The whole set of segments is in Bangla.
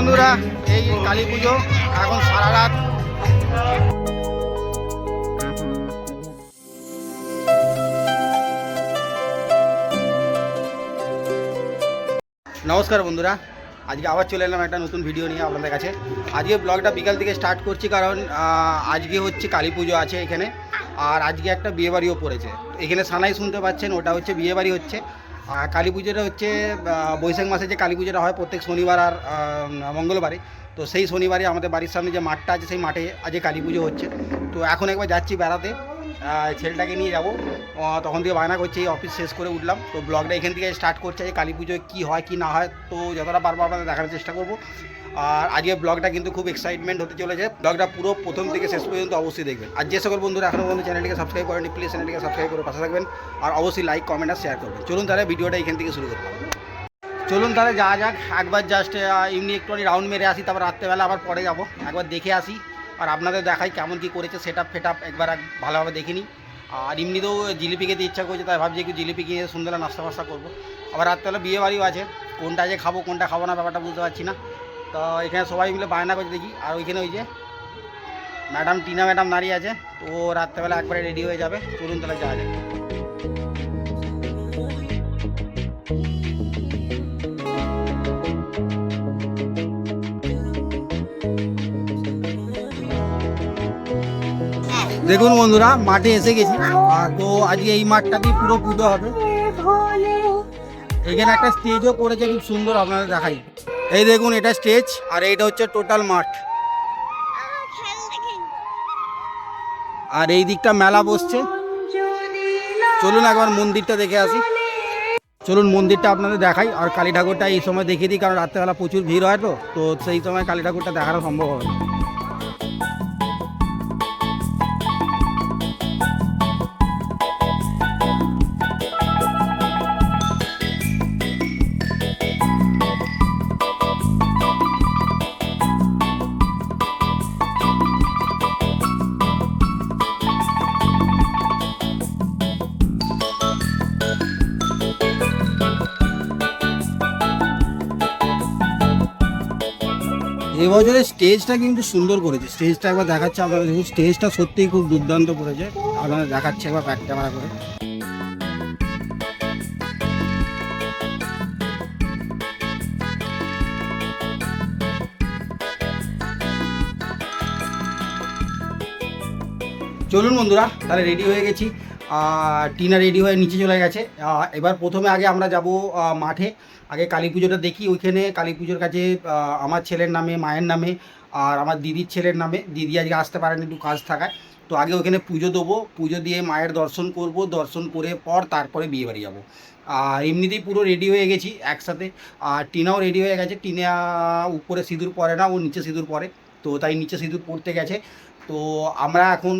বন্ধুরা, এই কালী পুজো এখন সারা রাত। নমস্কার বন্ধুরা, আজকে আবার চলে এলাম একটা নতুন ভিডিও নিয়ে আপনাদের কাছে। আজকে ব্লগটা বিকাল থেকে স্টার্ট করছি, কারণ আজকে হচ্ছে কালী পুজো আছে এখানে। আর আজকে একটা বিয়েবাড়িও পড়েছে। এখানে সানাই শুনতে পাচ্ছেন, ওটা হচ্ছে বিয়েবাড়ি হচ্ছে। আর কালী পুজোটা হচ্ছে বৈশাখ মাসে যে কালী পুজোটা হয় প্রত্যেক শনিবার আর মঙ্গলবারে। তো সেই শনিবারে আমাদের বাড়ির সামনে যে মাঠটা আছে সেই মাঠে আজকে কালী পুজো হচ্ছে। তো এখন একবার যাচ্ছি বেড়াতে, ছেলেটাকে নিয়ে যাব। তখন থেকে বায়না করছে, এই অফিস শেষ করে উঠলাম। তো ব্লগটা এখান থেকে স্টার্ট করছে যে কালী পুজোয় কী হয় কী না হয়, তো যতটা পারবো আপনাদের দেখার চেষ্টা করব। আর আজকে ব্লগটা কিন্তু খুব এক্সাইটমেন্ট হতে চলেছে। ব্লগটা পুরো প্রথম থেকে শেষ পর্যন্ত অবশ্যই দেখবেন। আর যে সকল বন্ধুরা এখনও পর্যন্ত চ্যানেলটিকে সাবস্ক্রাইব করেনি, প্লিজ চ্যানেলটিকে সাবস্ক্রাইব করে পাশে থাকবেন। আর অবশ্যই লাইক, কমেন্ট আর শেয়ার করবেন। চলুন তাহলে ভিডিওটা এখান থেকে শুরু করলাম। চলুন তাহলে যাওয়া যাক। একবার জাস্ট এমনি একটুখানি রাউন্ড মেরে আসি, তারপর রাত্রেবেলা আবার পরে যাব, একবার দেখে আসি। আর আপনাদের দেখাই কেমন কী করেছে সেটআপ ফেটআপ, একবার ভালোভাবে দেখে নিই। আর এমনিতেও জিলিপি খেতে ইচ্ছা করছে, তাই ভাবছি একটু জিলিপি খেয়ে সন্ধ্যাবেলা নাস্তা ফাস্তা করবো। আবার রাত্রেবেলা বিয়ে বাড়িও আছে, কোনটা যে খাবো কোনটা খাবো না ব্যাপারটা বুঝতে পারছি না। তো এখানে সবাই মিলে বায়না করছে দেখি। আর ওইখানে ওই যে ম্যাডাম, টিনা ম্যাডাম দাঁড়িয়ে আছে, তো রাত্রেবেলা একবারে রেডি হয়ে যাবে। চলুন তাহলে যাওয়া যায়। দেখুন বন্ধুরা, মাঠে এসে গেছি। তো আজকে এই মাঠটাতেই পুরো পুজো হবে। এখানে একটা স্টেজও করেছে খুব সুন্দর, আপনাদের দেখাই। এই দেখুন, এটা স্টেজ আর এইটা হচ্ছে টোটাল মাঠ। আর এই দিকটা মেলা বসছে। চলুন একবার মন্দিরটা দেখে আসি। চলুন মন্দিরটা আপনাদের দেখাই। আর কালী ঠাকুরটা এই সময় দেখিয়ে দিই, কারণ রাত্রেবেলা প্রচুর ভিড় হয়, তো সেই সময় কালী ঠাকুরটা দেখানো সম্ভব হবে। এবছরের স্টেজটা কিন্তু সুন্দর করেছে। স্টেজটা একবার দেখাচ্ছে আপনাদের, দেখুন স্টেজটা সত্যিই খুব দুর্দান্ত করেছে। আপনাদের দেখাচ্ছে একবার ব্যাক ক্যামেরা করে। চলুন বন্ধুরা, তাহলে রেডি হয়ে গেছি। টিনা রেডি হয়ে নিচে চলে গেছে। এবার প্রথমে আগে আমরা যাব মাঠে। আগে কালী পুজোটা দেখি। ওইখানে কালী পুজোর কাছে আমার ছেলের নামে, মায়ের নামে আর আমার দিদির ছেলের নামে। দিদি আজকে আসতে পারেন, একটু কাজ থাকায়। তো আগে ওইখানে পুজো দেবো, পুজো দিয়ে মায়ের দর্শন করব, দর্শন করে পর তারপরে বিয়ে বাড়ি যাবো। আর এমনিতেই পুরো রেডি হয়ে গেছি একসাথে। আর টিনাও রেডি হয়ে গেছে। টিনা উপরে সিঁদুর পরে না, ও নিচে সিঁদুর পরে, তো তাই নিচে সিঁদুর পরতে গেছে। তো আমরা এখন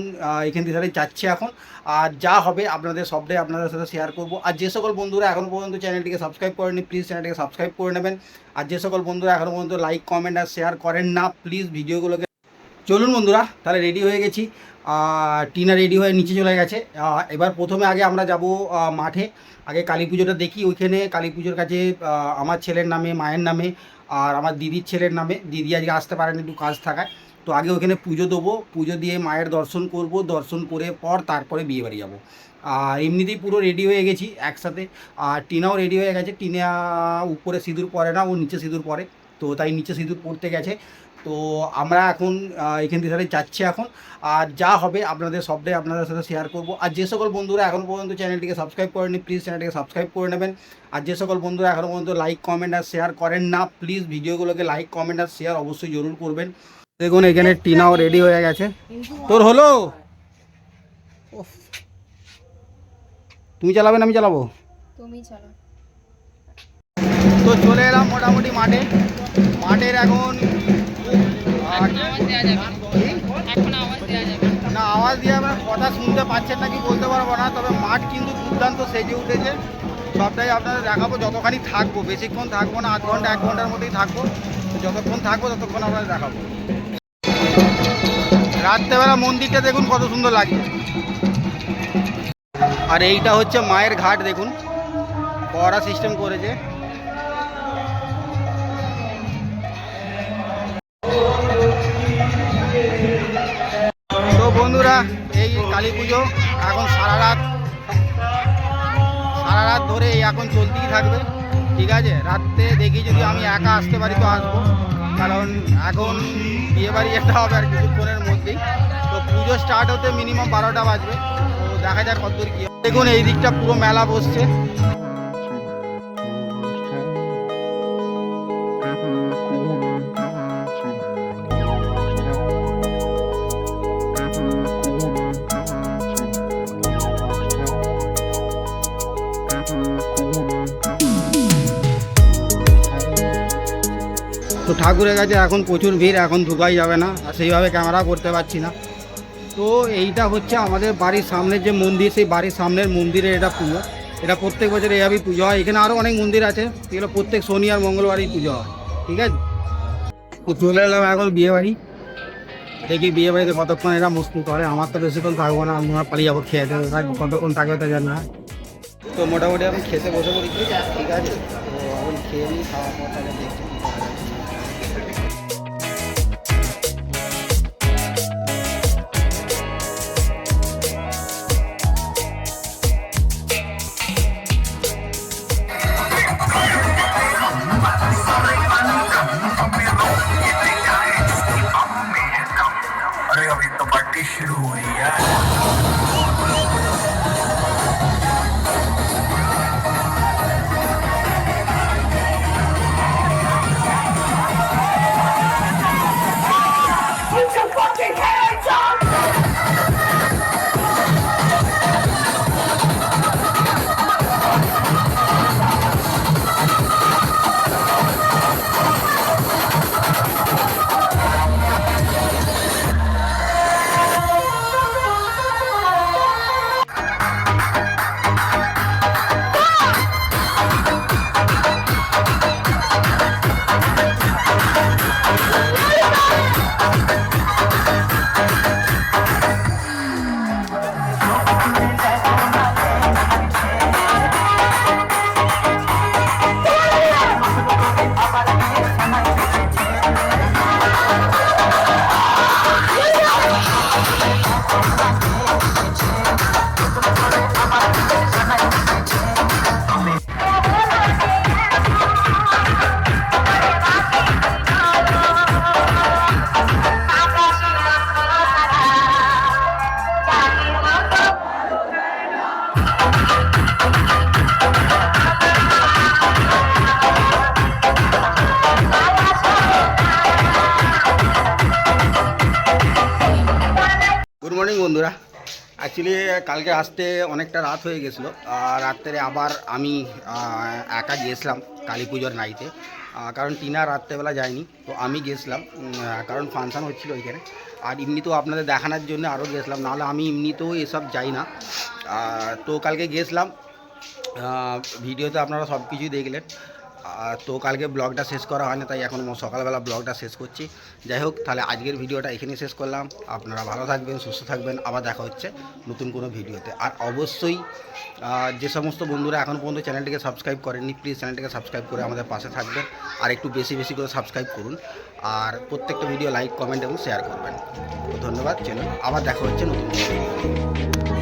এখান থেকে যাচ্ছি এখন। আর যা হবে আপনাদের সবটাই আপনাদের সাথে শেয়ার করব। আর যে সকল বন্ধুরা এখনও পর্যন্ত চ্যানেলটিকে সাবস্ক্রাইব করেনি, প্লিজ চ্যানেলটিকে সাবস্ক্রাইব করে নেবেন। আর যে সকল বন্ধুরা এখনও পর্যন্ত লাইক, কমেন্ট আর শেয়ার করেন না, প্লিজ ভিডিওগুলোকে। চলুন বন্ধুরা, তাহলে রেডি হয়ে গেছি। টিনা রেডি হয়ে নিচে চলে গেছে। এবার প্রথমে আগে আমরা যাব মাঠে। আগে কালী পুজোটা দেখি। ওইখানে কালী পুজোর কাছে আমার ছেলের নামে, মায়ের নামে আর আমার দিদির ছেলের নামে। দিদি আজকে আসতে পারেন, একটু কাজ থাকায়। তো আগে ওখানে পুজো দেবো, পুজো দিয়ে মায়ের দর্শন করব, দর্শন করে পর তারপরে বিয়ে বাড়ি যাবো। আর এমনিতেই পুরো রেডি হয়ে গেছি একসাথে। আর টিনাও রেডি হয়ে গেছে। টিনা উপরে সিঁদুর পরে না, ও নিচে সিঁদুর পরে, তো তাই নিচে সিঁদুর পরতে গেছে। তো আমরা এখন এখান থেকে যাচ্ছি এখন। আর যা হবে আপনাদের সবটাই আপনাদের সাথে শেয়ার করব। আর যে সকল বন্ধুরা এখনও পর্যন্ত চ্যানেলটিকে সাবস্ক্রাইব করেনি, প্লিজ চ্যানেলটিকে সাবস্ক্রাইব করে নেবেন। আর যে সকল বন্ধুরা এখনও পর্যন্ত লাইক, কমেন্ট আর শেয়ার করেন না, প্লিজ ভিডিওগুলোকে লাইক, কমেন্ট আর শেয়ার অবশ্যই জরুর করবেন। দেখুন এখানে টিনাও রেডি হয়ে গেছে। তোর হলো? তুমি চালাবে না আমি চালাবো? তুমি চালাও। তো চলে এলাম মোটামুটি মাঠে। মাঠের এখন না আওয়াজ দেওয়া যাবে না, কথা শুনতে পাচ্ছেন নাকি বলতে পারবো না। তবে মাঠ কিন্তু দুর্দান্ত সেজে উঠেছে। সবটাই আপনাদের দেখাবো যতখানি থাকবো। বেশিক্ষণ থাকবো না, আধ ঘন্টা 1 ঘন্টার মধ্যেই থাকবো। যতক্ষণ থাকবো ততক্ষণ আপনাদের দেখাবো। রাত্রেবেলা মন্দিরটা দেখুন কত সুন্দর লাগে। আর এইটা হচ্ছে মায়ের ঘাট, দেখুন পড়া সিস্টেম করেছে। এই কালী পুজো এখন সারা রাত ধরে এখন চলতেই থাকবে। ঠিক আছে, রাত্রে দেখি যদি আমি একা আসতে পারি তো আসবো, কারণ এখন বিয়েবাড়ি একটা হবে আর কিছুক্ষণের মধ্যেই। তো পুজো স্টার্ট হতে মিনিমাম 12টা বাজবে। তো দেখা যাক কতদূর কী। দেখুন এই দিকটা পুরো মেলা বসছে। তো ঠাকুরের কাছে এখন প্রচুর ভিড়, এখন ঢুকাই যাবে না, আর সেইভাবে ক্যামেরা করতে পারছি না। তো এইটা হচ্ছে আমাদের বাড়ির সামনের যে মন্দির, সেই বাড়ির সামনের মন্দিরে এটা পুজো। এটা প্রত্যেক বছর এইভাবেই পুজো হয়। এখানে আরও অনেক মন্দির আছে, এগুলো প্রত্যেক শনি আর মঙ্গলবারই পুজো হয়। ঠিক আছে, তো চলে এলাম এখন বিয়েবাড়ি। দেখি বিয়েবাড়িতে কতক্ষণ এরা মস্তি করে। আমার তো বেশিক্ষণ থাকবো না, আমরা পালিয়ে যাবো, খেয়ে দেবো, কতক্ষণ থাকবে তা জানি না। তো মোটামুটি এখন খেতে বসে পড়ি। ঠিক আছে, তো এখন খেয়ে নিই, খাওয়ার পর তাহলে দেখছি কী করা যায়। अभी तो पार्टी शुरू हुई है। Put your fucking hands up! Good morning বন্ধুরা। অ্যাকচুয়ালি কালকে আসতে অনেকটা রাত হয়ে গেছিলো, আর রাত্রে আবার আমি একা গিয়েছিলাম কালী পুজোর নাইতে, কারণ টিনা রাত্রেবেলা যায়নি, তো আমি গেছিলাম কারণ ফাংশান হচ্ছিলো ওইখানে। আর এমনিতেও আপনাদের দেখানোর জন্য আরও গেছিলাম, নাহলে আমি এমনিতেও এসব যাই না। তো কালকে গেছিলাম, ভিডিওতে আপনারা সব কিছুই দেখলেন। তো কালকে ব্লগটা শেষ করা হয় না, তাই এখন সকালবেলা ব্লগটা শেষ করছি। যাই হোক, তাহলে আজকের ভিডিওটা এখানেই শেষ করলাম। আপনারা ভালো থাকবেন, সুস্থ থাকবেন, আবার দেখা হচ্ছে নতুন কোনো ভিডিওতে। আর অবশ্যই যে সমস্ত বন্ধুরা এখন পর্যন্ত চ্যানেলটিকে সাবস্ক্রাইব করেননি, প্লিজ চ্যানেলটিকে সাবস্ক্রাইব করে আমাদের পাশে থাকবেন, আর একটু বেশি বেশি করে সাবস্ক্রাইব করুন, আর প্রত্যেকটা ভিডিও লাইক, কমেন্ট এবং শেয়ার করবেন। তো ধন্যবাদ, চ্যানেল আবার দেখা হচ্ছে নতুন ভিডিও।